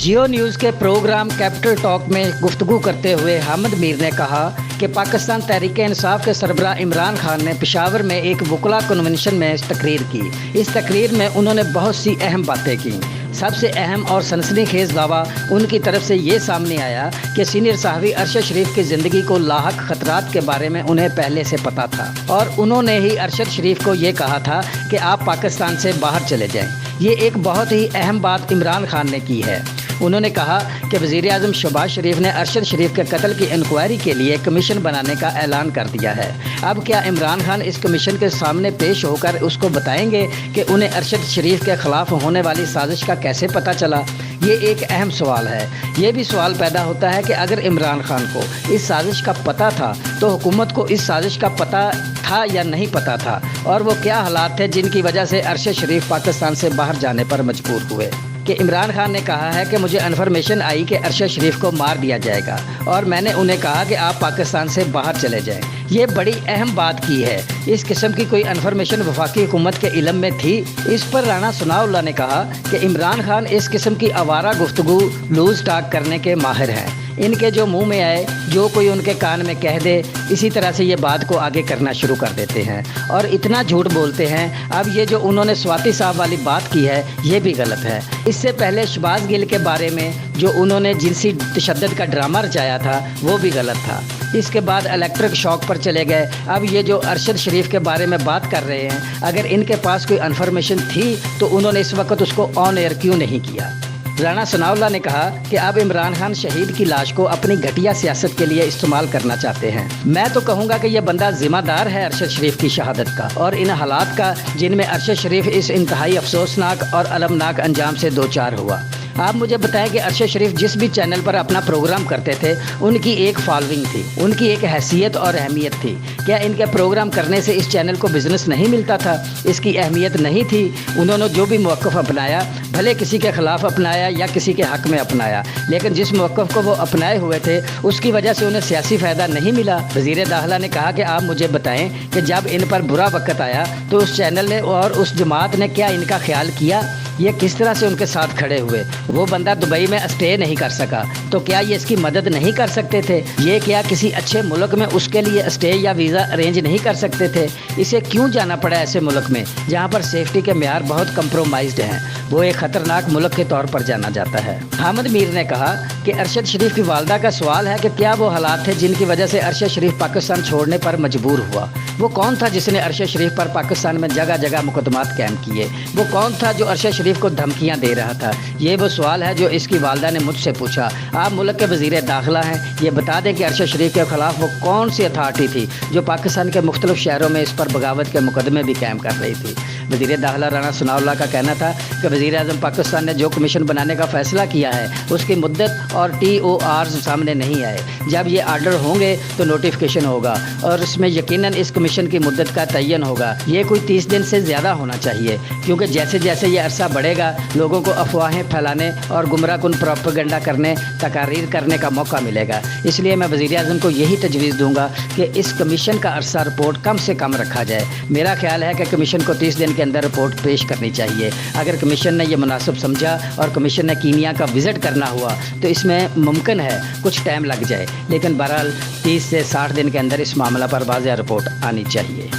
जियो news के programme capital talk में गुफ्तगू करते हुए हामिद मीर ने कहा कि पाकिस्तान तहरीक इंसाफ के सरबराह इमरान खान ने पेशावर में एक वकला कन्वेंशन में तकरीर की। इस तकरीर में उन्होंने बहुत सी अहम बातें की। सबसे अहम और सनसनीखेज़ दावा उनकी तरफ से ये सामने आया कि सीनियर सहाफ़ी अरशद शरीफ की ज़िंदगी को लाहक ख़तरात के बारे में उन्हें पहले से पता था और उन्होंने ही अरशद शरीफ को ये कहा था कि आप पाकिस्तान से बाहर चले जाएं। ये एक बहुत ही अहम बात इमरान खान ने की है। उन्होंने कहा कि वज़ीर आज़म शहबाज शरीफ ने अरशद शरीफ के कत्ल की इंक्वायरी के लिए कमीशन बनाने का ऐलान कर दिया है। अब क्या इमरान खान इस कमीशन के सामने पेश होकर उसको बताएंगे कि उन्हें अरशद शरीफ के ख़िलाफ़ होने वाली साजिश का कैसे पता चला? ये एक अहम सवाल है। ये भी सवाल पैदा होता है कि अगर इमरान खान को इस साजिश का पता था तो हुकूमत को इस साजिश का पता था या नहीं पता था, और वो क्या हालात थे जिनकी वजह से अरशद शरीफ पाकिस्तान से बाहर जाने पर मजबूर हुए। कि इमरान खान ने कहा है कि मुझे इन्फॉर्मेशन आई कि अरशद शरीफ को मार दिया जाएगा और मैंने उन्हें कहा कि आप पाकिस्तान से बाहर चले जाएं। ये बड़ी अहम बात की है। इस किस्म की कोई इन्फॉर्मेशन वफाकी हुकूमत के इल्म में थी? इस पर राना सनाउल्लाह ने कहा कि इमरान खान इस किस्म की आवारा गुफ्तगू लूज टॉक करने के माहिर हैं। इनके जो मुंह में आए, जो कोई उनके कान में कह दे, इसी तरह से ये बात को आगे करना शुरू कर देते हैं और इतना झूठ बोलते हैं। अब ये जो उन्होंने स्वाति साहब वाली बात की है, ये भी गलत है। इससे पहले शहबाज गिल के बारे में जो उन्होंने जिनसी तशद्दुद का ड्रामा रचाया था, वो भी गलत था। इसके बाद इलेक्ट्रिक शॉक पर चले गए। अब ये जो अरशद शरीफ के बारे में बात कर रहे हैं, अगर इनके पास कोई इन्फॉर्मेशन थी तो उन्होंने इस वक्त उसको ऑन एयर क्यों नहीं किया? राना सनाउल्लाह ने कहा कि अब इमरान खान शहीद की लाश को अपनी घटिया सियासत के लिए इस्तेमाल करना चाहते हैं। मैं तो कहूँगा कि यह बंदा जिम्मेदार है अरशद शरीफ की शहादत का और इन हालात का जिनमें अरशद शरीफ इस इंतहाई अफसोसनाक और अलमनाक अंजाम से दो चार हुआ। आप मुझे बताएं कि अरशद शरीफ जिस भी चैनल पर अपना प्रोग्राम करते थे, उनकी एक फॉलोइंग थी, उनकी एक हैसियत और अहमियत थी। क्या इनके प्रोग्राम करने से इस चैनल को बिजनेस नहीं मिलता था? इसकी अहमियत नहीं थी? उन्होंने जो भी मौक़िफ़ अपनाया, भले किसी के ख़िलाफ़ अपनाया या किसी के हक़ में अपनाया, लेकिन जिस मौक़िफ़ को वो अपनाए हुए थे उसकी वजह से उन्हें सियासी फ़ायदा नहीं मिला। वज़ीर दाखिला ने कहा कि आप मुझे बताएं कि जब इन पर बुरा वक्त आया तो उस चैनल ने और उस जमात ने क्या इनका ख्याल किया? ये किस तरह से उनके साथ खड़े हुए? वो बंदा दुबई में स्टे नहीं कर सका तो क्या ये इसकी मदद नहीं कर सकते थे? ये क्या किसी अच्छे मुल्क में उसके लिए स्टे या वीज़ा अरेंज नहीं कर सकते थे? इसे क्यों जाना पड़ा ऐसे मुल्क में जहाँ पर सेफ्टी के मेयार बहुत कंप्रोमाइज्ड हैं? वो एक ख़तरनाक मुल्क के तौर पर जाना जाता है। हामिद मीर ने कहा कि अरशद शरीफ की वालदा का सवाल है कि क्या वो हालात थे जिनकी वजह से अरशद शरीफ पाकिस्तान छोड़ने पर मजबूर हुआ? वो कौन था जिसने अरशद शरीफ पर पाकिस्तान में जगह जगह मुकदमात कायम किए? वो कौन था जो अरशद शरीफ को धमकियां दे रहा था? ये वो सवाल है जो इसकी वालदा ने मुझसे पूछा। आप मुल्क के वज़ीर दाखिला हैं, ये बता दें कि अरशद शरीफ के ख़िलाफ़ वो कौन सी अथॉरिटी थी जो पाकिस्तान के मुख्तलिफ शहरों में इस पर बगावत के मुकदमे भी कायम कर रही थी? वज़ीर दाखिला राना सनाउल्लाह का कहना था कि वज़ीर आज़म पाकिस्तान ने जो कमीशन बनाने का फ़ैसला किया है उसकी मुद्दत और TORs सामने नहीं आए। जब ये आर्डर होंगे तो नोटिफिकेशन होगा और इसमें यकीनन इस कमीशन की मुद्दत का तयन होगा। ये कोई 30 दिन से ज़्यादा होना चाहिए, क्योंकि जैसे जैसे ये अरसा बढ़ेगा लोगों को अफवाहें फैलाने और गुमराहकुन प्रोपेगेंडा करने, तकारीर करने का मौका मिलेगा। इसलिए मैं वज़ीर आज़म को यही तजवीज़ दूंगा कि इस कमीशन का अरसा रिपोर्ट कम से कम रखा जाए। मेरा ख्याल है कि कमीशन को 30 दिन के अंदर रिपोर्ट पेश करनी चाहिए। अगर कमीशन ने यह मुनासिब समझा और कमीशन ने कीनिया का विज़िट करना हुआ तो इसमें मुमकिन है कुछ टाइम लग जाए, लेकिन बहरहाल 30 से 60 दिन के अंदर इस मामला पर वाज़ेह रिपोर्ट आनी चाहिए।